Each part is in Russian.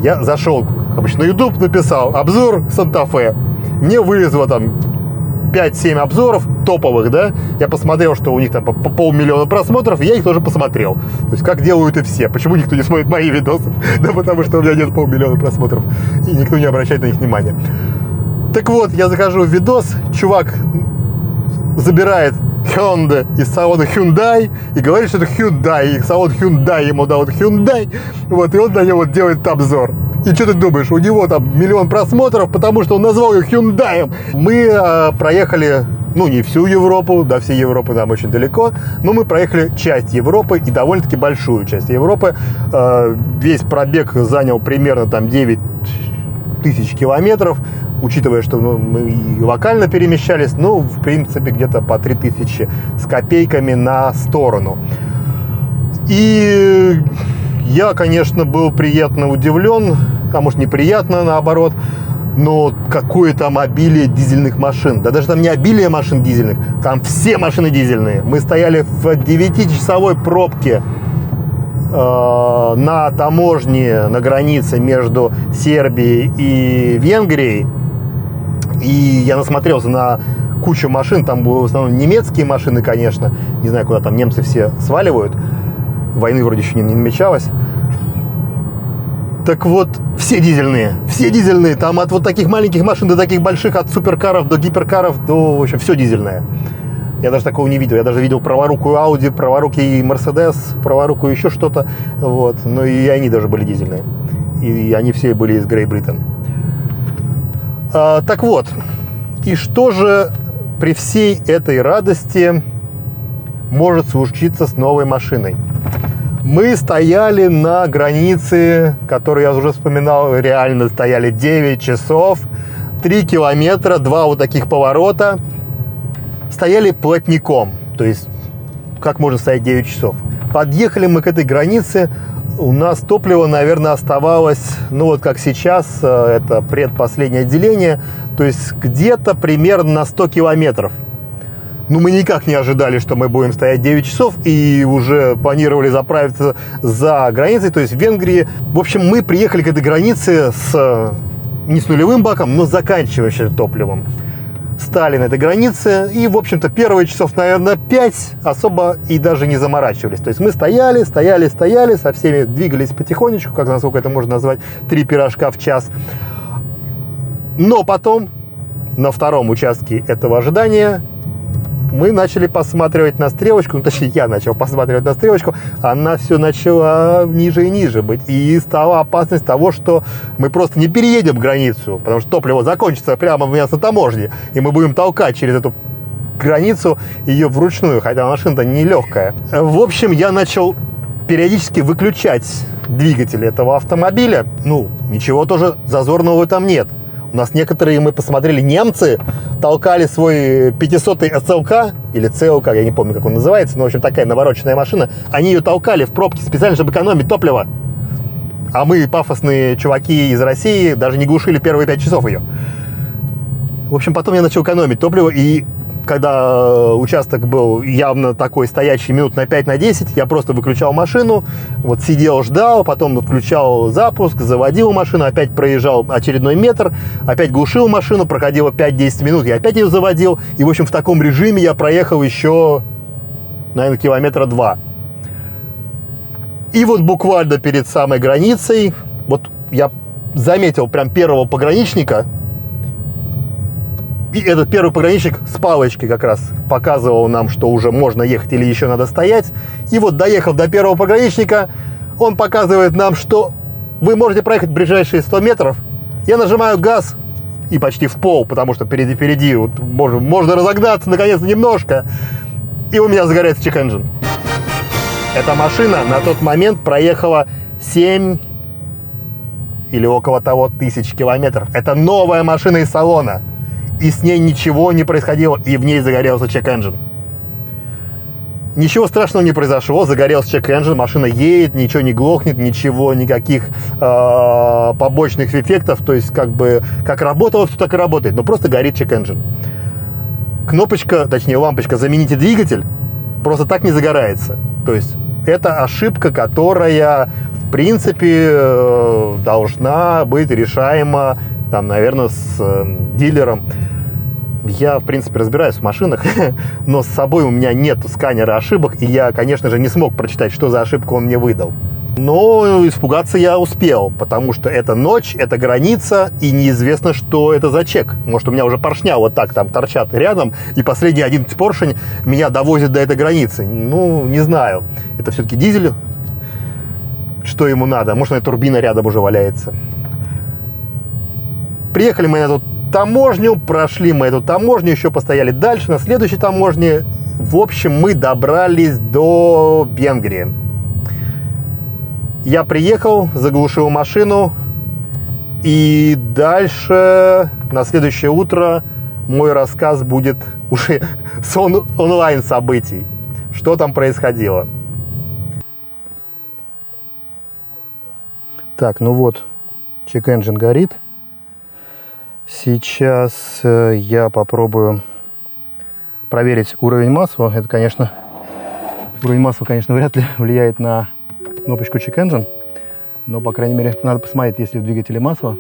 Я зашел, обычно на YouTube, написал обзор Санта-Фе. Мне вылезло там 5-7 обзоров топовых, да. Я посмотрел, что у них там по 500 000 просмотров, и я их тоже посмотрел. То есть, как делают и все. Почему никто не смотрит мои видосы? Да потому что у меня нет 500 000 просмотров, и никто не обращает на них внимания. Так вот, я захожу в видос, чувак забирает Honda из салона Hyundai и говорит, что это Hyundai, и салон Hyundai ему дал Hyundai, вот, и он на него делает обзор. И что ты думаешь, у него там 1 000 000 просмотров, потому что он назвал ее Hyundai. Мы проехали, ну, не всю Европу, до всей Европы нам очень далеко, но мы проехали часть Европы и довольно-таки большую часть Европы. Весь пробег занял примерно там 9 тысяч километров, учитывая, что мы и локально перемещались, ну, в принципе, где-то по 3000 с копейками на сторону. И я, конечно, был приятно удивлен, а может, неприятно, наоборот, но какое там обилие дизельных машин. Да даже там не обилие машин дизельных, там все машины дизельные. Мы стояли в 9-часовой пробке на таможне, на границе между Сербией и Венгрией. И я насмотрелся на кучу машин. Там были в основном немецкие машины, конечно. Не знаю, куда там немцы все сваливают. Войны вроде еще не намечалось. Так вот, все дизельные. Все дизельные. Там от вот таких маленьких машин до таких больших, от суперкаров до гиперкаров, до, в общем, все дизельное. Я даже такого не видел. Я даже видел праворукую Audi, праворукий Mercedes, праворукую еще что-то. Вот. Но и они даже были дизельные. И они все были из Great Britain. Так вот. И что же при всей этой радости может случиться с новой машиной? Мы стояли на границе, которую я уже вспоминал, реально стояли 9 часов, 3 километра, 2 вот таких поворота. Стояли плотником, то есть как можно стоять 9 часов. Подъехали мы к этой границе, у нас топливо, наверное, оставалось, ну вот как сейчас, это предпоследнее отделение, то есть где-то примерно на 100 километров. Ну, мы никак не ожидали, что мы будем стоять 9 часов и уже планировали заправиться за границей, то есть в Венгрии. В общем, мы приехали к этой границе не с нулевым баком, но с заканчивающим топливом. Стали на этой границе и, в общем-то, первые часов, наверное, 5 особо и даже не заморачивались. То есть мы стояли, со всеми двигались потихонечку, как насколько это можно назвать, 3 пирожка в час. Но потом, на втором участке этого ожидания, мы начали посматривать на стрелочку, ну, точнее, я начал посматривать на стрелочку, она все начала ниже и ниже быть. И стала опасность того, что мы просто не переедем границу, потому что топливо закончится прямо у меня на таможне, и мы будем толкать через эту границу ее вручную, хотя машина-то не легкая. В общем, я начал периодически выключать двигатель этого автомобиля. Ну, ничего тоже зазорного в этом нет. У нас некоторые, мы посмотрели, немцы толкали свой 500-й СЛК, или ЦЛК, я не помню, как он называется, но, в общем, такая навороченная машина. Они ее толкали в пробке специально, чтобы экономить топливо. А мы, пафосные чуваки из России, даже не глушили первые 5 часов ее. В общем, потом я начал экономить топливо, и когда участок был явно такой стоящий минут на 5-10, я просто выключал машину, вот сидел, ждал, потом включал запуск, заводил машину, опять проезжал очередной метр, опять глушил машину, проходило 5-10 минут, я опять ее заводил, и, в общем, в таком режиме я проехал еще, наверное, 2 километра. И вот буквально перед самой границей, вот я заметил прям первого пограничника. И этот первый пограничник с палочкой как раз показывал нам, что уже можно ехать или еще надо стоять. И вот, доехав до первого пограничника, он показывает нам, что вы можете проехать ближайшие 100 метров. Я нажимаю газ и почти в пол, потому что впереди вот, можно разогнаться наконец-то немножко. И у меня загорается check-engine. Эта машина на тот момент проехала 7 или около того тысяч километров. Это новая машина из салона. И с ней ничего не происходило, и в ней загорелся check-engine. Ничего страшного не произошло, загорелся check-engine, машина едет, ничего не глохнет, ничего, никаких побочных эффектов, то есть как работало, все так и работает, но просто горит check-engine. Кнопочка, точнее лампочка «Замените двигатель» просто так не загорается. То есть это ошибка, которая принципе, должна быть решаема, там, наверное, с дилером. Я, в принципе, разбираюсь в машинах, но с собой у меня нет сканера ошибок, и я, конечно же, не смог прочитать, что за ошибку он мне выдал. Но испугаться я успел, потому что это ночь, это граница, и неизвестно, что это за чек. Может, у меня уже поршня вот так там торчат рядом, и последний один поршень меня довозит до этой границы. Ну, не знаю. Это все-таки дизель. Что ему надо? Может, эта турбина рядом уже валяется. Приехали мы на эту таможню, прошли мы эту таможню, еще постояли дальше, на следующей таможне. В общем, мы добрались до Венгрии. Я приехал, заглушил машину, и дальше, на следующее утро, мой рассказ будет уже с онлайн событий. Что там происходило? Так, ну вот, чек-энджин горит. Сейчас я попробую проверить уровень масла. Это, конечно, уровень масла, конечно, вряд ли влияет на кнопочку Check Engine, но, по крайней мере, надо посмотреть, есть ли в двигателе масло,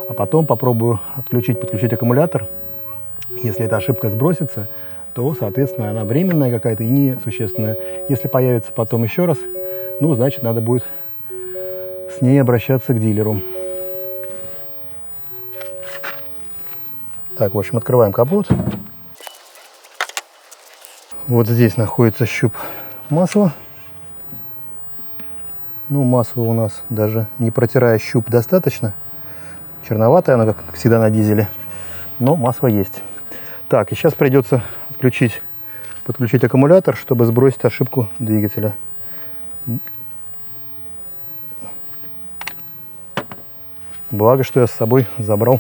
а потом попробую подключить аккумулятор. Если эта ошибка сбросится, то, соответственно, она временная какая-то и несущественная. Если появится потом еще раз, ну, значит, надо будет с ней обращаться к дилеру. Так, в общем, открываем капот. Вот здесь находится щуп масла. Ну, масло у нас даже не протирая щуп достаточно. Черноватое оно, как всегда на дизеле. Но масло есть. Так, и сейчас придется подключить аккумулятор, чтобы сбросить ошибку двигателя. Благо, что я с собой забрал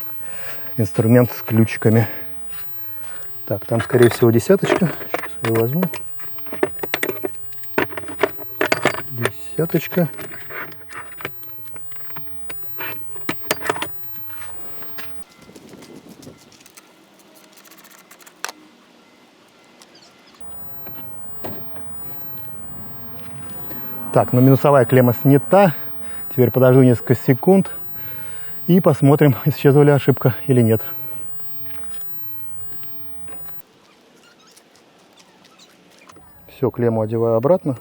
инструмент с ключиками. Так, там, скорее всего, десяточка. Сейчас я ее возьму. Десяточка. Так, но минусовая клемма снята. Теперь подожду несколько секунд и посмотрим, исчезла ли ошибка или нет. Все, клемму одеваю обратно.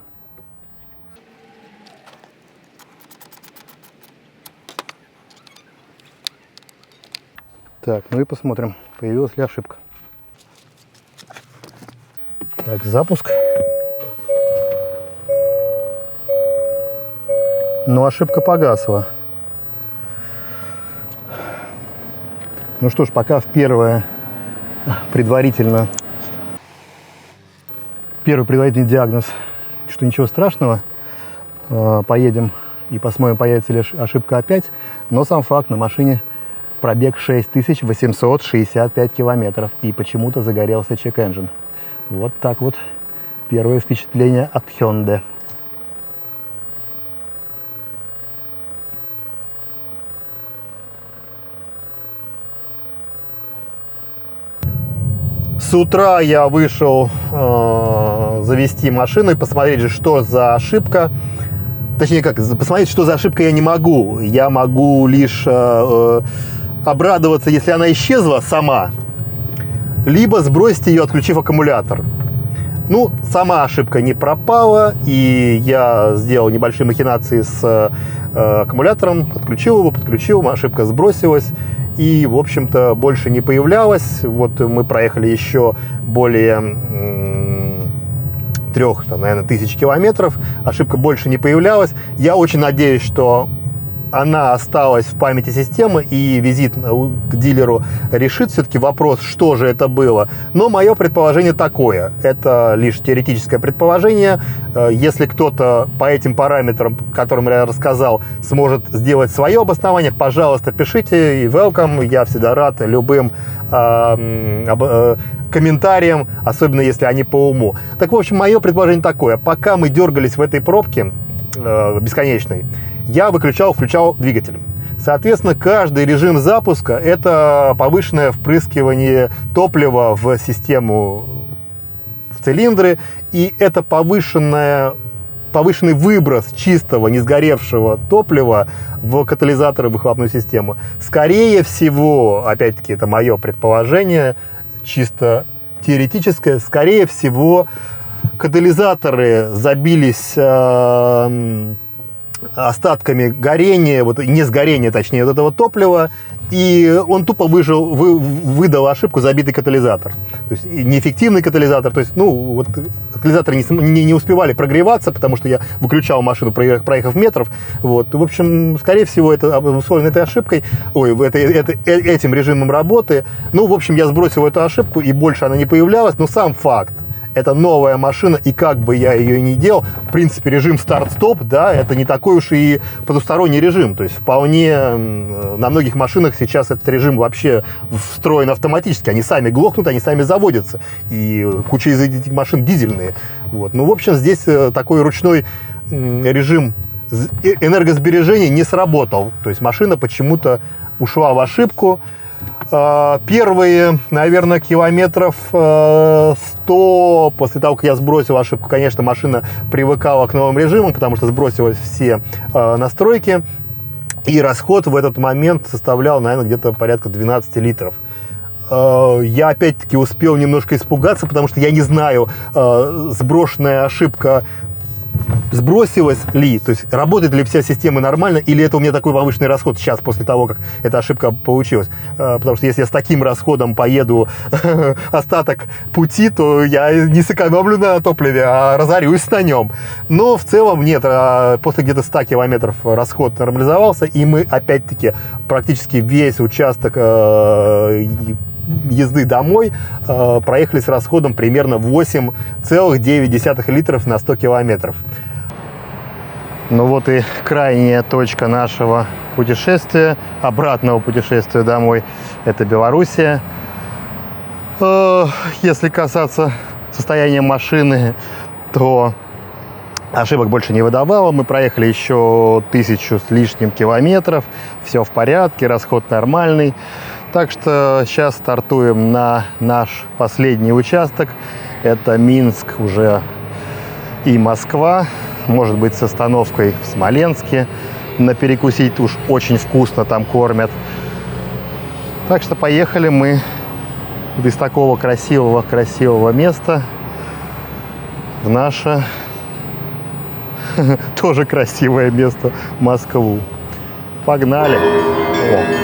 Так, ну и посмотрим, появилась ли ошибка. Так, запуск. Но ошибка погасла. Ну что ж, пока первый предварительный диагноз, что ничего страшного. Поедем и посмотрим, появится ли ошибка опять. Но сам факт, на машине пробег 6865 километров. И почему-то загорелся чек-энджин. Вот так вот первое впечатление от Hyundai. С утра я вышел завести машину и посмотреть, что за ошибка. Точнее, как, посмотреть, что за ошибка я не могу. Я могу лишь обрадоваться, если она исчезла сама, либо сбросить ее, отключив аккумулятор. Ну, сама ошибка не пропала, и я сделал небольшие махинации с аккумулятором, подключил, ошибка сбросилась. И, в общем-то, больше не появлялась. Вот мы проехали еще более 3, наверное, тысяч километров. Ошибка больше не появлялась. Я очень надеюсь, что она осталась в памяти системы, и визит к дилеру решит все-таки вопрос, что же это было. Но мое предположение такое. Это лишь теоретическое предположение. Если кто-то по этим параметрам, которым я рассказал, сможет сделать свое обоснование, пожалуйста, пишите. И welcome. Я всегда рад любым комментариям, особенно если они по уму. Так, в общем, мое предположение такое. Пока мы дергались в этой пробке бесконечной, я включал двигатель. Соответственно, каждый режим запуска – это повышенное впрыскивание топлива в систему, в цилиндры. И это повышенное повышенный выброс чистого, не сгоревшего топлива в катализаторы, в выхлопную систему. Скорее всего, опять-таки, это мое предположение, чисто теоретическое, скорее всего, катализаторы забились остатками горения, вот, не сгорения, точнее, вот этого топлива, и он тупо выдал ошибку забитый катализатор. То есть неэффективный катализатор, то есть, ну, вот катализаторы не успевали прогреваться, потому что я выключал машину, проехав метров. Вот. В общем, скорее всего, это обусловлено этой ошибкой, этим режимом работы. Ну, в общем, я сбросил эту ошибку, и больше она не появлялась, но сам факт. Это новая машина, и как бы я ее ни делал, в принципе, режим старт-стоп, да, это не такой уж и потусторонний режим. То есть вполне на многих машинах сейчас этот режим вообще встроен автоматически. Они сами глохнут, они сами заводятся. И куча из этих машин дизельные. Вот. Ну, в общем, здесь такой ручной режим энергосбережения не сработал. То есть машина почему-то ушла в ошибку. Первые, наверное, километров 100 после того, как я сбросил ошибку, конечно, машина привыкала к новым режимам, потому что сбросилась все настройки, и расход в этот момент составлял, наверное, где-то порядка 12 литров. Я опять-таки успел немножко испугаться, потому что я не знаю, сброшенная ошибка сбросилась ли, то есть работает ли вся система нормально, или это у меня такой повышенный расход сейчас, после того, как эта ошибка получилась. Потому что если я с таким расходом поеду остаток пути, то я не сэкономлю на топливе, а разорюсь на нем. Но в целом нет, после где-то 100 километров расход нормализовался, и мы опять-таки практически весь участок езды домой проехали с расходом примерно 8,9 литров на 100 километров. Ну вот и крайняя точка нашего путешествия, обратного путешествия домой, это Белоруссия. Если касаться состояния машины, то ошибок больше не выдавало. Мы проехали еще 1000 с лишним километров, все в порядке, расход нормальный. Так что сейчас стартуем на наш последний участок. Это Минск уже и Москва. Может быть, с остановкой в Смоленске. На перекусить уж очень вкусно там кормят. Так что поехали мы из такого красивого места в наше тоже красивое место, Москву. Погнали! О.